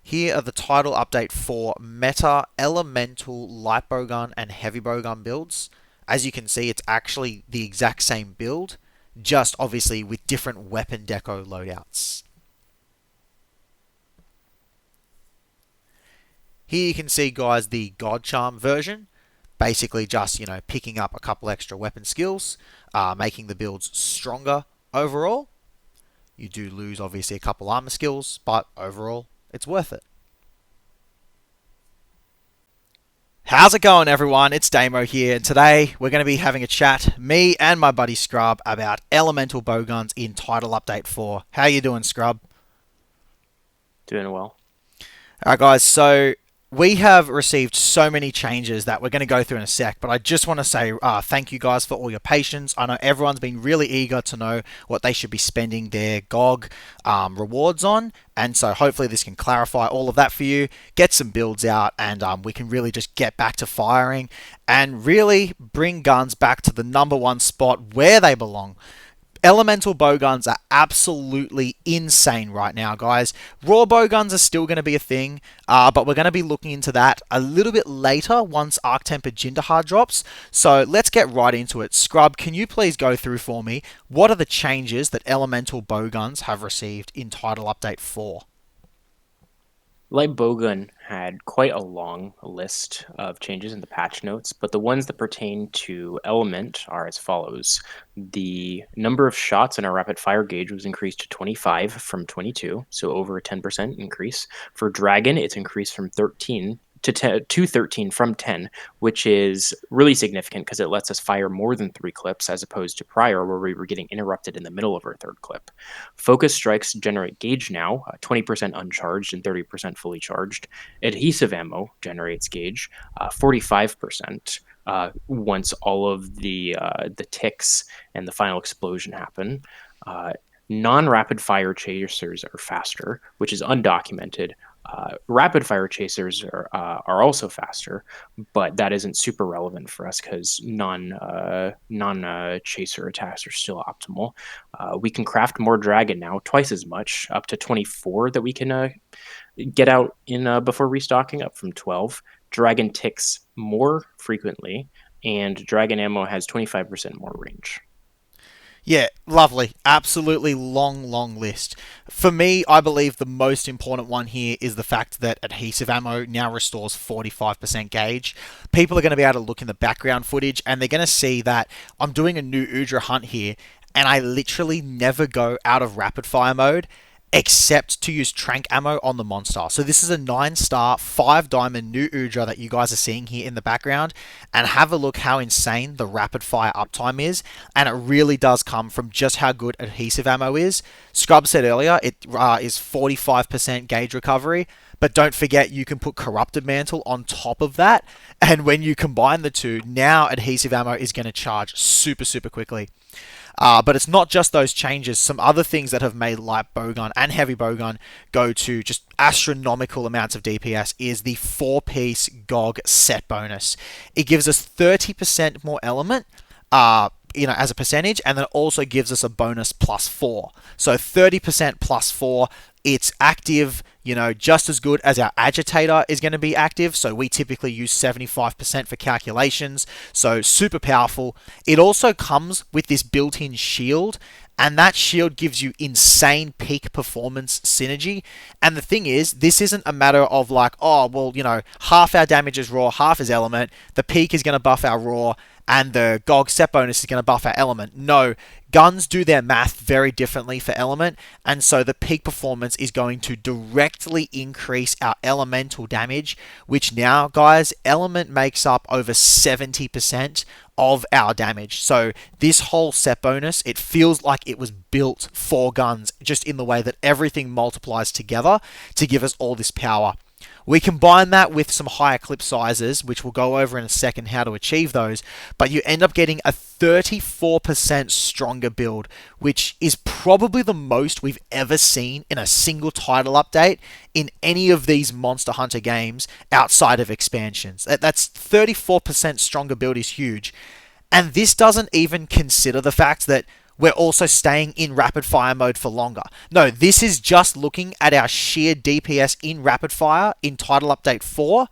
Here are the title update for Meta Elemental Light Bowgun and Heavy Bowgun builds. As you can see, it's actually the exact same build, just obviously with different weapon deco loadouts. Here you can see, guys, the God Charm version. Basically just, picking up a couple extra weapon skills, making the builds stronger overall. You do lose, obviously, a couple armor skills, but overall, it's worth it. How's it going, everyone? It's Damo here, and today we're going to be having a chat, me and my buddy Scrub, about elemental bowguns in Title Update 4. How you doing, Scrub? Doing well. Alright, guys, so we have received so many changes that we're going to go through in a sec, but I just want to say thank you guys for all your patience. I know everyone's been really eager to know what they should be spending their GOG rewards on, and so hopefully this can clarify all of that for you, get some builds out, and we can really just get back to firing and really bring guns back to the #1 spot where they belong. Elemental bowguns are absolutely insane right now, guys. Raw bowguns are still going to be a thing, but we're going to be looking into that a little bit later once Arc Tempered Jindahar drops. So let's get right into it. Scrub, can you please go through for me what are the changes that elemental bowguns have received in Title Update 4? Light Bowgun had quite a long list of changes in the patch notes, but the ones that pertain to Element are as follows. The number of shots in our rapid fire gauge was increased to 25 from 22, so over a 10% increase. For Dragon, it's increased from 13 to 13 from 10, which is really significant because it lets us fire more than 3 clips as opposed to prior where we were getting interrupted in the middle of our 3rd clip. Focus strikes generate gauge now, 20% uncharged and 30% fully charged. Adhesive ammo generates gauge, 45%. Once all of the ticks and the final explosion happen. Non-rapid fire chasers are faster, which is undocumented. Rapid fire chasers are also faster, but that isn't super relevant for us because non chaser attacks are still optimal. We can craft more dragon now, twice as much, up to 24 that we can get out in before restocking, up from 12. Dragon ticks more frequently, and dragon ammo has 25% more range. Yeah, lovely. Absolutely long list. For me, I believe the most important one here is the fact that adhesive ammo now restores 45% gauge. People are going to be able to look in the background footage and they're going to see that I'm doing a new Udra hunt here and I literally never go out of rapid fire mode except to use trank ammo on the monster. So this is a 9-star, 5-diamond new Udra that you guys are seeing here in the background, and have a look how insane the rapid fire uptime is, and it really does come from just how good adhesive ammo is. Scrub said earlier it is 45% gauge recovery, but don't forget you can put Corrupted Mantle on top of that, and when you combine the two, now adhesive ammo is going to charge super quickly. But it's not just those changes. Some other things that have made light bowgun and heavy bowgun go to just astronomical amounts of DPS is the 4-piece GOG set bonus. It gives us 30% more element, as a percentage, and then it also gives us a bonus +4. So 30% +4. It's active, just as good as our agitator is going to be active. So we typically use 75% for calculations. So super powerful. It also comes with this built-in shield, and that shield gives you insane peak performance synergy. And the thing is, this isn't a matter of like, half our damage is raw, half is element. The peak is going to buff our raw, and the GOG set bonus is going to buff our element. No, guns do their math very differently for element, and so the peak performance is going to directly increase our elemental damage, which now, guys, element makes up over 70% of our damage. So this whole set bonus, it feels like it was built for guns, just in the way that everything multiplies together to give us all this power. We combine that with some higher clip sizes, which we'll go over in a second how to achieve those, but you end up getting a 34% stronger build, which is probably the most we've ever seen in a single title update in any of these Monster Hunter games outside of expansions. That's 34% stronger build is huge. And this doesn't even consider the fact that we're also staying in rapid fire mode for longer. No, this is just looking at our sheer DPS in rapid fire in Title Update 4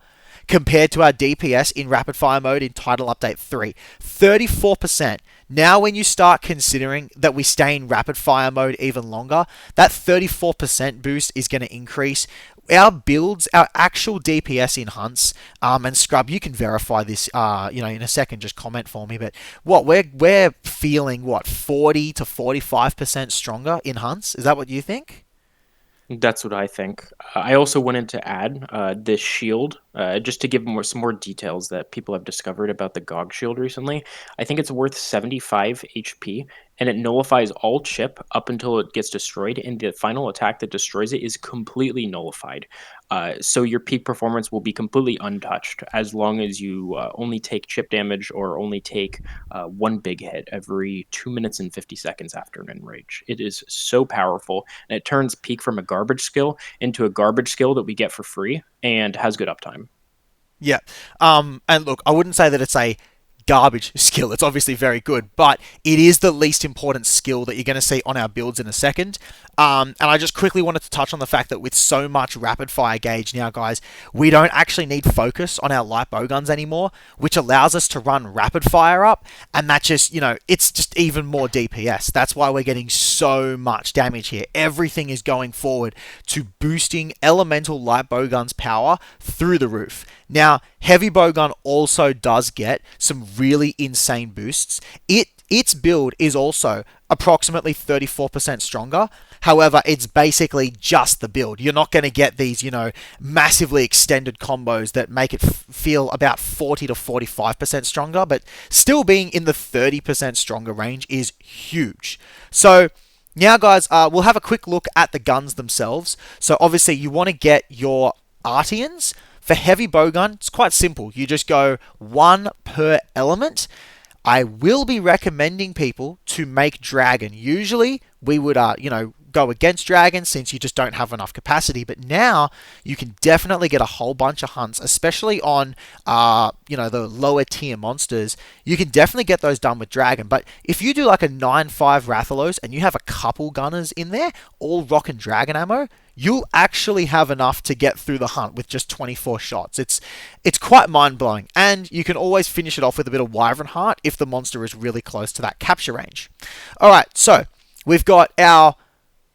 compared to our DPS in rapid fire mode in Title Update 3. 34%. Now, when you start considering that we stay in rapid fire mode even longer, that 34% boost is going to increase. Our builds, our actual DPS in hunts, and Scrub, you can verify this, in a second. Just comment for me. But we're feeling 40 to 45% stronger in hunts. Is that what you think? That's what I think. I also wanted to add this shield, just to give some more details that people have discovered about the GOG shield recently. I think it's worth 75 HP, and it nullifies all chip up until it gets destroyed, and the final attack that destroys it is completely nullified. So your peak performance will be completely untouched as long as you only take chip damage or only take one big hit every 2 minutes and 50 seconds after an enrage. It is so powerful, and it turns peak from a garbage skill into a garbage skill that we get for free and has good uptime. Yeah. And look, I wouldn't say that it's a garbage skill. It's obviously very good, but it is the least important skill that you're going to see on our builds in a second. And I just quickly wanted to touch on the fact that with so much rapid fire gauge now, guys, we don't actually need focus on our light bowguns anymore, which allows us to run rapid fire up, and that just, it's just even more DPS. That's why we're getting so much damage here. Everything is going forward to boosting elemental light bowgun's power through the roof. Now, heavy bowgun also does get some really insane boosts. Its build is also approximately 34% stronger. However, it's basically just the build. You're not going to get these, massively extended combos that make it feel about 40 to 45% stronger, but still being in the 30% stronger range is huge. So, now guys, we'll have a quick look at the guns themselves. So obviously you want to get your Artians. For heavy bowgun, it's quite simple. You just go one per element. I will be recommending people to make dragon. Usually we would, go against dragon since you just don't have enough capacity. But now you can definitely get a whole bunch of hunts, especially on, the lower tier monsters. You can definitely get those done with dragon. But if you do like a 9-5 Rathalos and you have a couple gunners in there, all rocking dragon ammo, you'll actually have enough to get through the hunt with just 24 shots. It's quite mind-blowing, and you can always finish it off with a bit of Wyvern Heart if the monster is really close to that capture range. Alright, so we've got our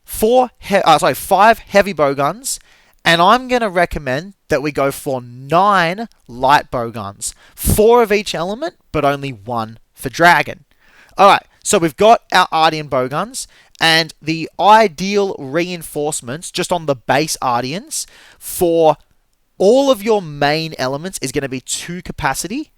5 heavy bowguns, and I'm going to recommend that we go for 9 light bowguns. 4 of each element, but only 1 for dragon. Alright, so we've got our Ardian bowguns, and the ideal reinforcements just on the base Ardians for all of your main elements is going to be 2 capacity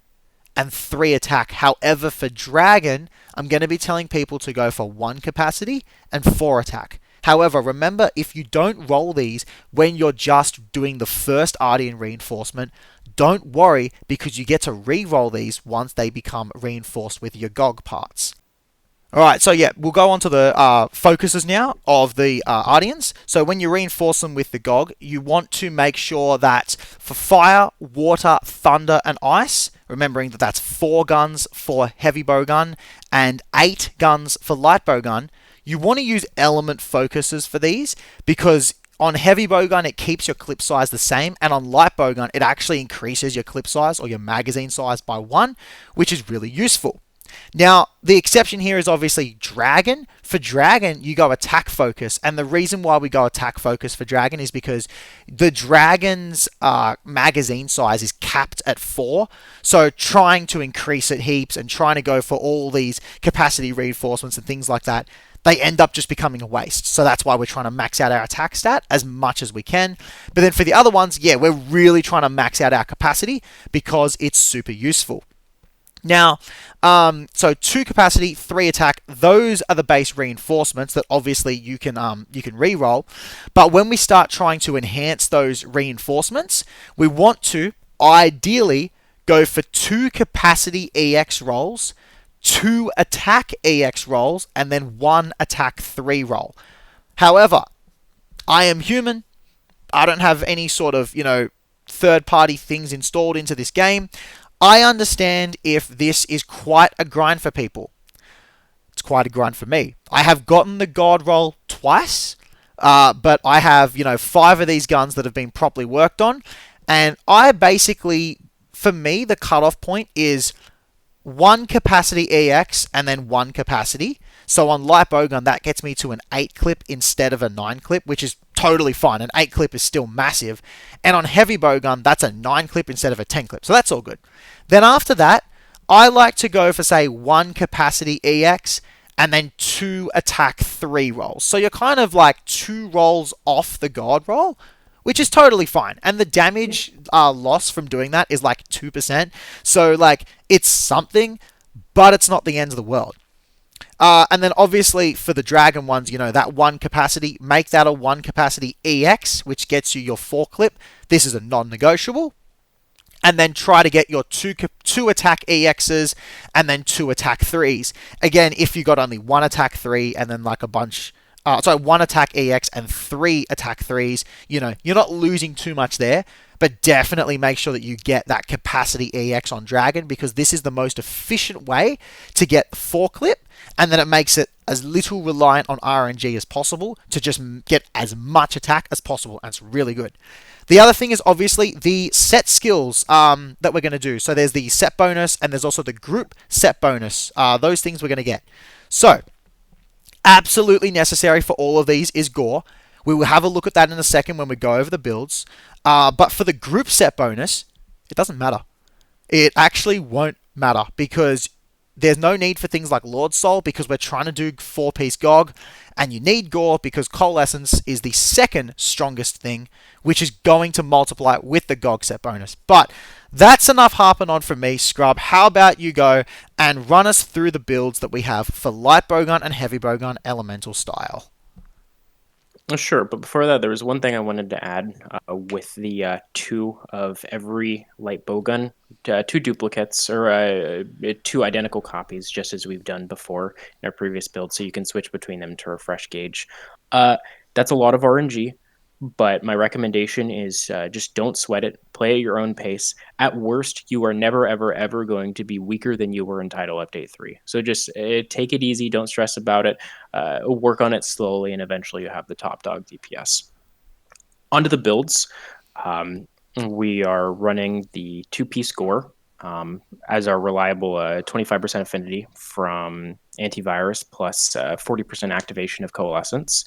and 3 attack. However, for dragon, I'm going to be telling people to go for 1 capacity and 4 attack. However, remember, if you don't roll these when you're just doing the first Ardian reinforcement, don't worry because you get to re-roll these once they become reinforced with your GOG parts. Alright, so yeah, we'll go on to the focuses now of the Ardians. So when you reinforce them with the GOG, you want to make sure that for fire, water, thunder, and ice, remembering that that's 4 guns for heavy bowgun and 8 guns for light bowgun, you want to use element focuses for these because on heavy bowgun, it keeps your clip size the same, and on light bowgun, it actually increases your clip size or your magazine size by 1, which is really useful. Now, the exception here is obviously dragon. For dragon, you go attack focus, and the reason why we go attack focus for dragon is because the dragon's magazine size is capped at 4, so trying to increase it heaps and trying to go for all these capacity reinforcements and things like that, they end up just becoming a waste. So that's why we're trying to max out our attack stat as much as we can. But then for the other ones, yeah, we're really trying to max out our capacity because it's super useful. Now, so 2 capacity, 3 attack, those are the base reinforcements that obviously you can re-roll. But when we start trying to enhance those reinforcements, we want to ideally go for 2 capacity EX rolls, 2 attack EX rolls, and then 1 attack 3 roll. However, I am human. I don't have any sort of, third-party things installed into this game. I understand if this is quite a grind for people. It's quite a grind for me. I have gotten the god roll twice, but I have, 5 of these guns that have been properly worked on. And I basically, for me, the cutoff point is one capacity EX and then one capacity. So on light bowgun, that gets me to an 8 clip instead of a 9 clip, which is totally fine. An 8 clip is still massive. And on heavy bowgun, that's a 9 clip instead of a 10 clip. So that's all good. Then after that, I like to go for, say, one capacity EX and then 2 attack 3 rolls. So you're kind of like 2 rolls off the god roll, which is totally fine. And the damage loss from doing that is like 2%. So, like, it's something, but it's not the end of the world. And then obviously for the dragon ones, that one capacity, make that a one capacity EX, which gets you your 4 clip. This is a non-negotiable. And then try to get your two attack EXs and then 2 attack 3s. Again, if you got only 1 attack 3 and then like a bunch, one attack EX and 3 attack 3s, you're not losing too much there. But definitely make sure that you get that capacity EX on Dragon, because this is the most efficient way to get the 4 clip, and then it makes it as little reliant on RNG as possible to just get as much attack as possible, and it's really good. The other thing is obviously the set skills that we're going to do. So there's the set bonus and there's also the group set bonus. Those things we're going to get. So absolutely necessary for all of these is gore. We will have a look at that in a second when we go over the builds. But for the group set bonus, it doesn't matter. It actually won't matter because there's no need for things like Lord Soul, because we're trying to do 4-piece GOG, and you need Gore because Coalescence is the second strongest thing, which is going to multiply with the GOG set bonus. But that's enough harping on from me, Scrub. How about you go and run us through the builds that we have for light bowgun and heavy bowgun elemental style? Sure, but before that, there was one thing I wanted to add with the 2 of every light bowgun, 2 duplicates, or 2 identical copies, just as we've done before in our previous build, so you can switch between them to refresh gauge. That's a lot of RNG, but my recommendation is just don't sweat it. Play at your own pace. At worst, you are never, ever, ever going to be weaker than you were in Title Update 3. So just take it easy. Don't stress about it. Work on it slowly, and eventually you have the top dog DPS. Onto the builds. We are running the 2-piece Gore as our reliable 25% affinity from antivirus plus 40% activation of Coalescence.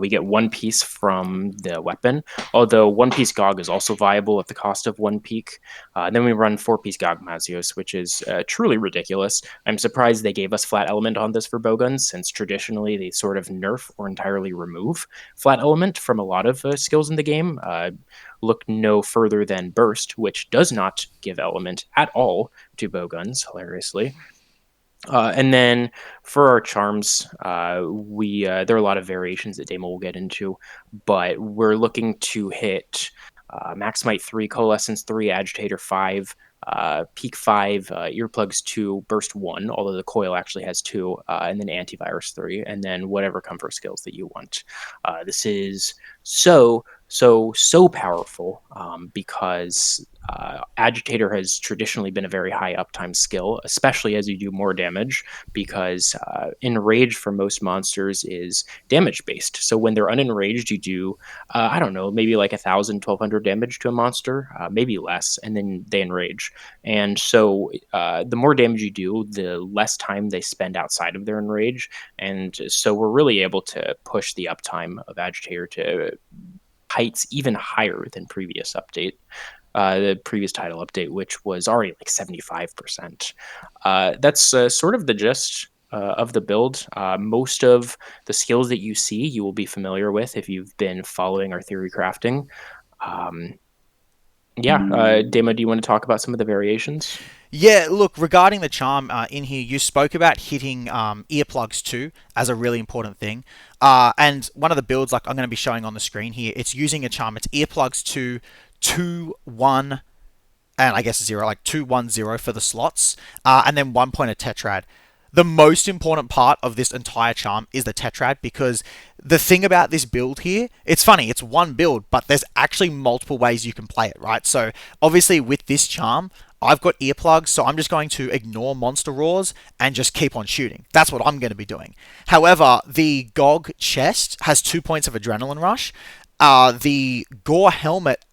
We get 1 piece from the weapon, although 1-piece GOG is also viable at the cost of 1 peak. Then we run 4-piece GOG Mazios, which is truly ridiculous. I'm surprised they gave us flat element on this for bowguns, since traditionally they sort of nerf or entirely remove flat element from a lot of skills in the game. Look no further than Burst, which does not give element at all to bowguns, hilariously. And then for our charms, there are a lot of variations that Damo will get into, but we're looking to hit Max Might 3, Coalescence 3, Agitator 5, Peak 5, Earplugs 2, Burst 1, although the coil actually has 2, and then Antivirus 3, and then whatever comfort skills that you want. This is so powerful because Agitator has traditionally been a very high uptime skill, especially as you do more damage, because Enrage for most monsters is damage based. So when they're unenraged, you do, I don't know, maybe like 1,000, 1,200 damage to a monster, maybe less, and then they enrage. And so the more damage you do, the less time they spend outside of their enrage. And so we're really able to push the uptime of Agitator to heights even higher than the previous title update, which was already like 75%. That's sort of the gist of the build. Most of the skills that you see, you will be familiar with if you've been following our theory crafting. Damo, do you want to talk about some of the variations? Yeah, look, regarding the charm in here, you spoke about hitting earplugs too as a really important thing. And one of the builds, like I'm going to be showing on the screen here, it's using a charm. It's earplugs 2, 2, 1, and I guess 0, like 2, 1, 0 for the slots, and then 1 point of Tetrad. The most important part of this entire charm is the Tetrad, because the thing about this build here, it's funny, it's one build, but there's actually multiple ways you can play it, right? So obviously with this charm, I've got earplugs, so I'm just going to ignore monster roars and just keep on shooting. That's what I'm going to be doing. However, the GOG chest has 2 points of adrenaline rush. The Gore helmet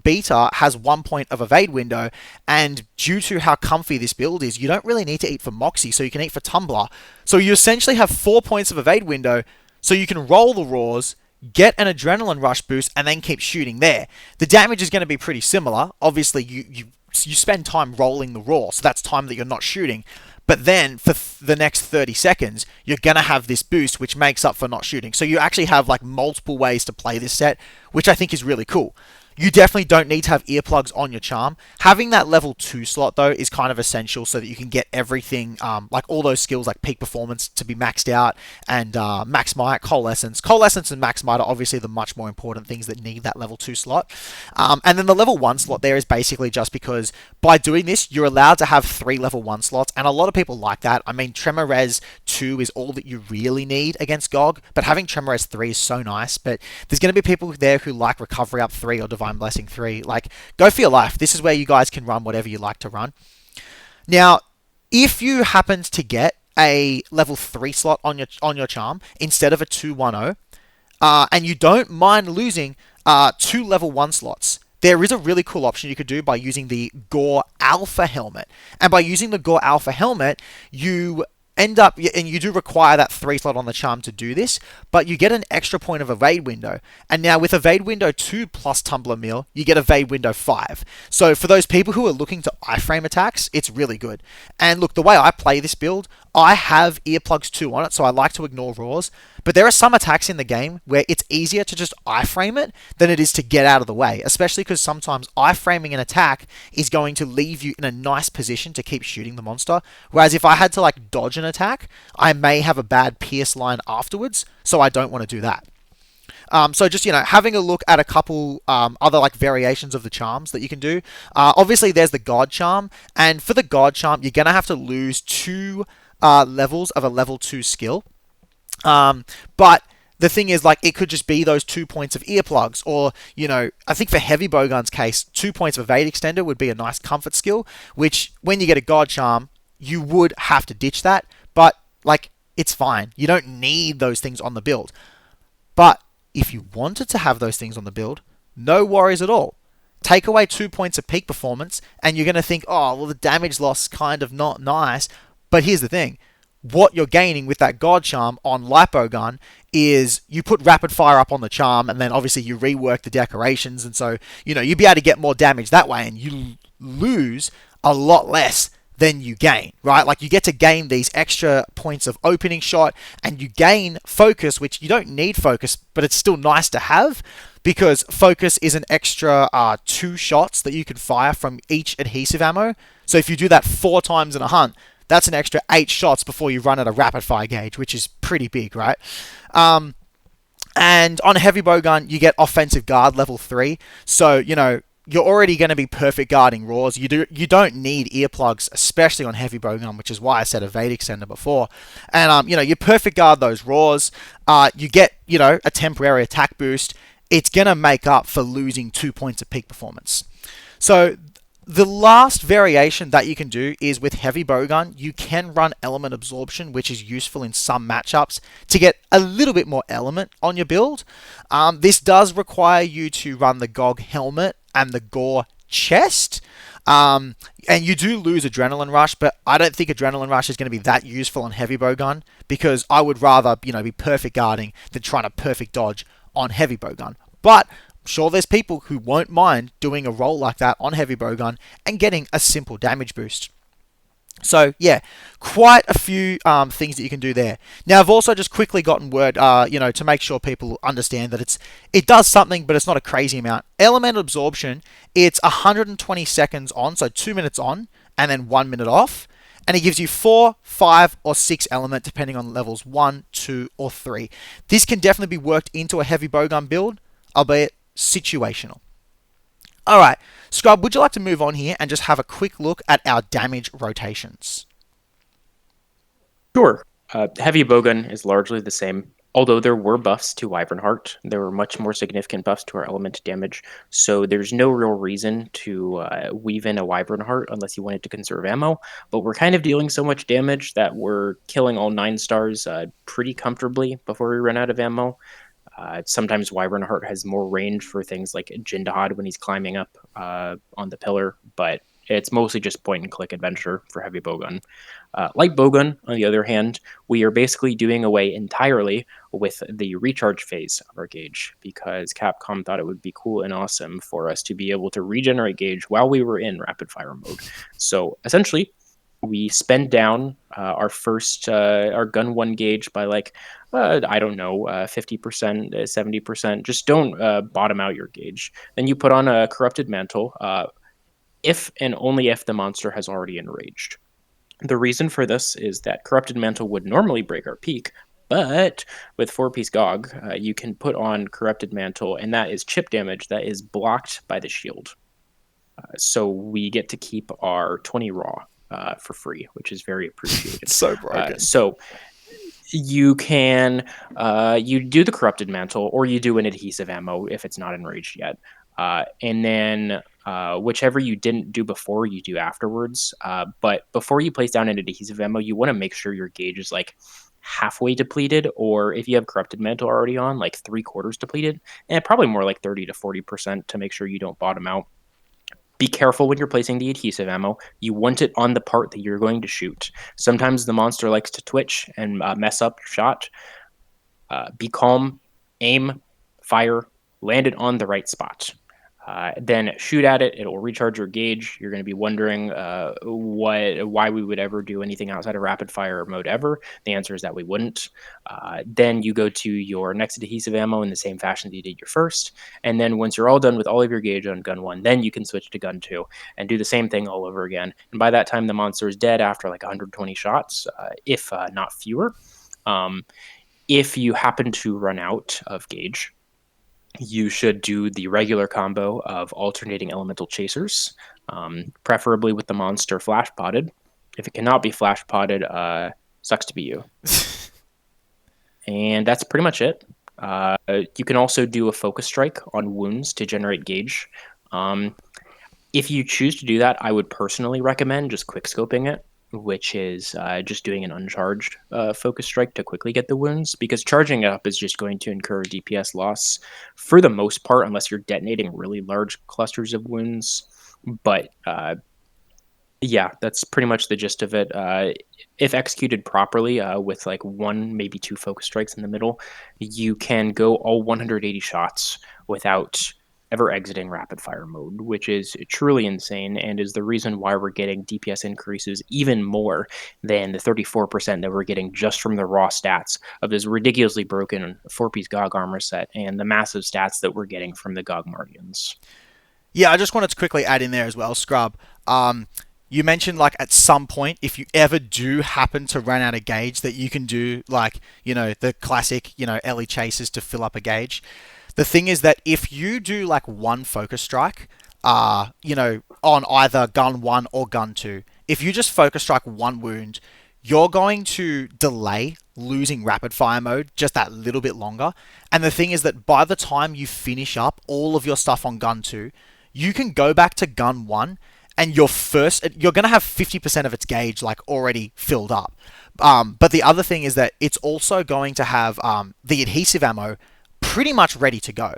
beta has 1 point of evade window, and due to how comfy this build is, you don't really need to eat for Moxie, so you can eat for Tumbler. So you essentially have 4 points of evade window, so you can roll the roars, get an adrenaline rush boost, and then keep shooting there. The damage is going to be pretty similar. Obviously, you spend time rolling the roar, so that's time that you're not shooting. But then for the next 30 seconds, you're going to have this boost, which makes up for not shooting. So you actually have like multiple ways to play this set, which I think is really cool. You definitely don't need to have earplugs on your charm. Having that level 2 slot, though, is kind of essential so that you can get everything, like all those skills like peak performance to be maxed out, and max might, coalescence. Coalescence and max might are obviously the much more important things that need that level 2 slot. And then the level 1 slot there is basically just because by doing this, you're allowed to have 3 level 1 slots, and a lot of people like that. I mean, Tremor Res 2 is all that you really need against GOG, but having Tremor Res 3 is so nice. But there's going to be people there who like Recovery Up 3 or Divine Blessing 3. Like, go for your life. This is where you guys can run whatever you like to run. Now, if you happened to get a level 3 slot on your charm instead of a 210, and you don't mind losing 2 level 1 slots, there is a really cool option you could do by using the Gore Alpha helmet. And by using the Gore Alpha helmet, you end up, and you do require that 3 slot on the charm to do this, but you get an extra point of evade window. And now with evade window 2 plus Tumbler Mill, you get evade window 5. So for those people who are looking to iframe attacks, it's really good. And look, the way I play this build, I have earplugs 2 on it, so I like to ignore roars. But there are some attacks in the game where it's easier to just iframe it than it is to get out of the way, especially because sometimes iframing an attack is going to leave you in a nice position to keep shooting the monster. Whereas if I had to like dodge an attack, I may have a bad pierce line afterwards, so I don't want to do that. So just, having a look at a couple other like variations of the charms that you can do. Obviously, there's the God Charm, and for the God Charm, you're going to have to lose 2 levels of a level 2 skill. But the thing is, like, it could just be those 2 points of earplugs, or, I think for Heavy Bowgun's case, 2 points of evade extender would be a nice comfort skill, which when you get a God Charm, you would have to ditch that, but, like, it's fine. You don't need those things on the build. But if you wanted to have those things on the build, no worries at all. Take away 2 points of peak performance, and you're going to think, oh, well, the damage loss is kind of not nice. But here's the thing. What you're gaining with that God Charm on Light Bowgun is you put Rapid Fire up on the charm, and then obviously you rework the decorations, and so, you'll be able to get more damage that way, and you lose a lot less than you gain, right? Like, you get to gain these extra points of opening shot, and you gain focus, which you don't need focus, but it's still nice to have, because focus is an extra 2 shots that you can fire from each adhesive ammo. So if you do that 4 times in a hunt, that's an extra 8 shots before you run at a rapid fire gauge, which is pretty big, right? And on Heavy Bowgun, you get offensive guard level 3. So, you're already going to be perfect guarding roars. You don't need earplugs, especially on Heavy Bowgun, which is why I said evade extender before. And, you perfect guard those roars. You get, a temporary attack boost. It's going to make up for losing 2 points of peak performance. So the last variation that you can do is with Heavy Bowgun, you can run element absorption, which is useful in some matchups to get a little bit more element on your build. This does require you to run the GOG helmet and the Gore chest. And you do lose Adrenaline Rush, but I don't think Adrenaline Rush is going to be that useful on Heavy Bowgun, because I would rather, be perfect guarding than trying to perfect dodge on Heavy Bowgun. But sure, there's people who won't mind doing a roll like that on Heavy Bowgun and getting a simple damage boost. So yeah, quite a few things that you can do there. Now, I've also just quickly gotten word, to make sure people understand that it does something, but it's not a crazy amount. Element absorption, it's 120 seconds on, so 2 minutes on, and then 1 minute off. And it gives you 4, 5, or 6 element, depending on levels 1, 2, or 3. This can definitely be worked into a Heavy Bowgun build, albeit situational. Alright, Scrub, would you like to move on here and just have a quick look at our damage rotations? Sure. Heavy Bowgun is largely the same. Although there were buffs to Wyvern Heart, there were much more significant buffs to our element damage. So there's no real reason to weave in a Wyvern Heart unless you wanted to conserve ammo. But we're kind of dealing so much damage that we're killing all 9 stars pretty comfortably before we run out of ammo. Sometimes Wyvern Heart has more range for things like Jindahad when he's climbing up on the pillar, but it's mostly just point and click adventure for heavy bowgun. Like bowgun, on the other hand, we are basically doing away entirely with the recharge phase of our gauge because Capcom thought it would be cool and awesome for us to be able to regenerate gauge while we were in rapid fire mode. So essentially, we spend down our gun one gauge by like I don't know 50%, 70%. Just don't bottom out your gauge. Then you put on a corrupted mantle if and only if the monster has already enraged. The reason for this is that corrupted mantle would normally break our peak, but with 4-piece GOG, you can put on corrupted mantle, and that is chip damage that is blocked by the shield. So we get to keep our 20 raw for free, which is very appreciated. So broken. So you can you do the corrupted mantle, or you do an adhesive ammo if it's not enraged yet, and then whichever you didn't do before, you do afterwards. But before you place down an adhesive ammo, you want to make sure your gauge is like halfway depleted, or if you have corrupted mantle already on, like 3/4 depleted, and probably more like 30 to 40% to make sure you don't bottom out. Be careful when you're placing the adhesive ammo. You want it on the part that you're going to shoot. Sometimes the monster likes to twitch and mess up your shot. Be calm, aim, fire, land it on the right spot. Then shoot at it. It'll recharge your gauge. You're going to be wondering why we would ever do anything outside of rapid fire mode ever. The answer is that we wouldn't. Then you go to your next adhesive ammo in the same fashion that you did your first. And then once you're all done with all of your gauge on gun one, then you can switch to gun two and do the same thing all over again. And by that time, the monster is dead after like 120 shots, if not fewer. If you happen to run out of gauge, you should do the regular combo of alternating elemental chasers, preferably with the monster flash potted. If it cannot be flash potted, sucks to be you. And that's pretty much it. You can also do a focus strike on wounds to generate gauge. If you choose to do that, I would personally recommend just quick scoping it, which is just doing an uncharged focus strike to quickly get the wounds, because charging it up is just going to incur DPS loss for the most part, unless you're detonating really large clusters of wounds. But yeah, that's pretty much the gist of it. If executed properly, with like 1, maybe 2 focus strikes in the middle, you can go all 180 shots without ever exiting rapid fire mode, which is truly insane and is the reason why we're getting DPS increases even more than the 34% that we're getting just from the raw stats of this ridiculously broken 4-piece GOG armor set and the massive stats that we're getting from the GOG Mardians. Yeah, I just wanted to quickly add in there as well, Scrub. You mentioned like at some point, if you ever do happen to run out of gauge, that you can do like, the classic, Ellie chases to fill up a gauge. The thing is that if you do like one focus strike, on either gun one or gun two, if you just focus strike one wound, you're going to delay losing rapid fire mode just that little bit longer. And the thing is that by the time you finish up all of your stuff on gun two, you can go back to gun one and you're going to have 50% of its gauge like already filled up. But the other thing is that it's also going to have the adhesive ammo pretty much ready to go.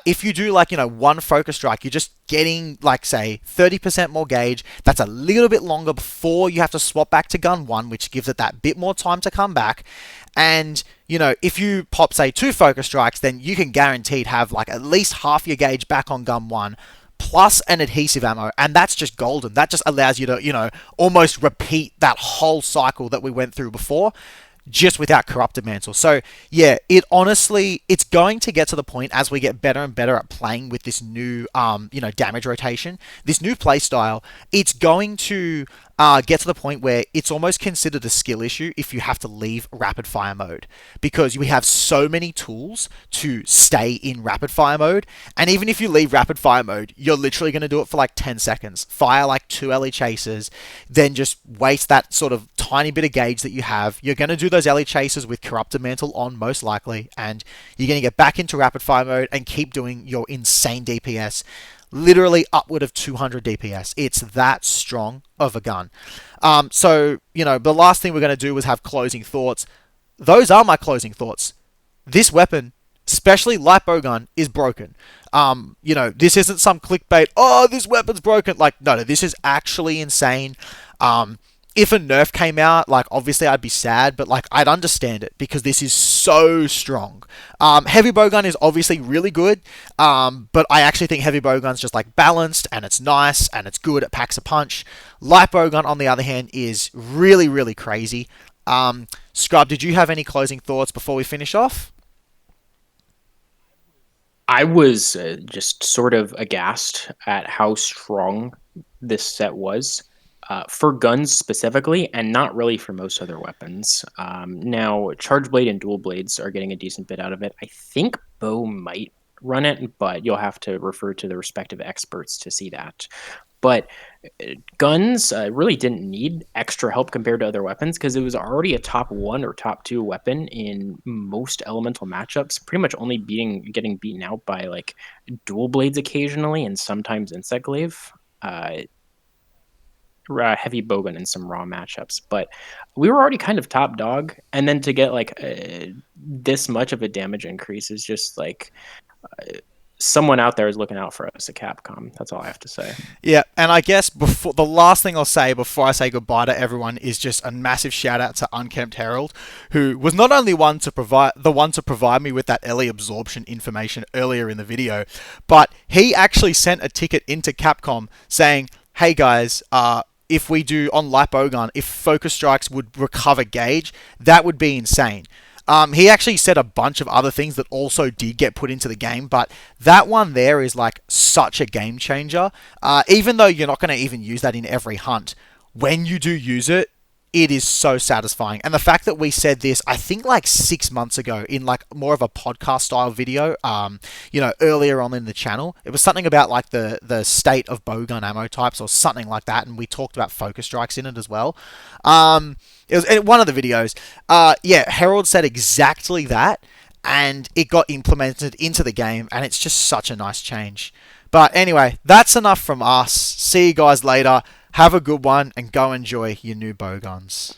If you do like, one focus strike, you're just getting like, say, 30% more gauge. That's a little bit longer before you have to swap back to gun one, which gives it that bit more time to come back. And, if you pop, say, 2 focus strikes, then you can guaranteed have like at least half your gauge back on gun one, plus an adhesive ammo, and that's just golden. That just allows you to, almost repeat that whole cycle that we went through before, just without corrupted mantle. So yeah, it's going to get to the point as we get better and better at playing with this new damage rotation, this new play style. It's going to get to the point where it's almost considered a skill issue if you have to leave rapid fire mode, because we have so many tools to stay in rapid fire mode. And even if you leave rapid fire mode, you're literally going to do it for like 10 seconds. Fire like 2 LE chasers, then just waste that sort of tiny bit of gauge that you have. You're going to do those LE chasers with Corrupted Mantle on, most likely, and you're going to get back into rapid fire mode and keep doing your insane DPS, literally upward of 200 DPS. It's that strong of a gun. The last thing we're going to do is have closing thoughts. Those are my closing thoughts. This weapon, especially light bowgun, is broken. This isn't some clickbait. Oh, this weapon's broken. Like, no, this is actually insane. If a nerf came out, like, obviously I'd be sad, but like, I'd understand it because this is so strong. Heavy bowgun is obviously really good, but I actually think heavy bowgun's just like balanced and it's nice and it's good. It packs a punch. Light bowgun, on the other hand, is really, really crazy. Scrub, did you have any closing thoughts before we finish off? I was just sort of aghast at how strong this set was. For guns specifically, and not really for most other weapons. Now, Charge Blade and Dual Blades are getting a decent bit out of it. I think Bow might run it, but you'll have to refer to the respective experts to see that. But guns really didn't need extra help compared to other weapons because it was already a top 1 or top 2 weapon in most elemental matchups, pretty much only getting beaten out by like Dual Blades occasionally and sometimes Insect Glaive. Heavy bowgun in some raw matchups, but we were already kind of top dog, and then to get like this much of a damage increase is just like someone out there is looking out for us at Capcom. That's all I have to say. Yeah, and I guess before the last thing I'll say before I say goodbye to everyone is just a massive shout out to Unkempt Herald, who was not only the one to provide me with that LE absorption information earlier in the video, but he actually sent a ticket into Capcom saying, "Hey guys, if we do on light bowgun, if focus strikes would recover gauge, that would be insane." He actually said a bunch of other things that also did get put into the game, but that one there is like such a game changer. Even though you're not going to even use that in every hunt, when you do use it, it is so satisfying. And the fact that we said this, I think like 6 months ago in like more of a podcast style video, earlier on in the channel, it was something about like the state of bowgun ammo types or something like that. And we talked about focus strikes in it as well. It was in one of the videos. Herald said exactly that, and it got implemented into the game, and it's just such a nice change. But anyway, that's enough from us. See you guys later. Have a good one and go enjoy your new bowguns.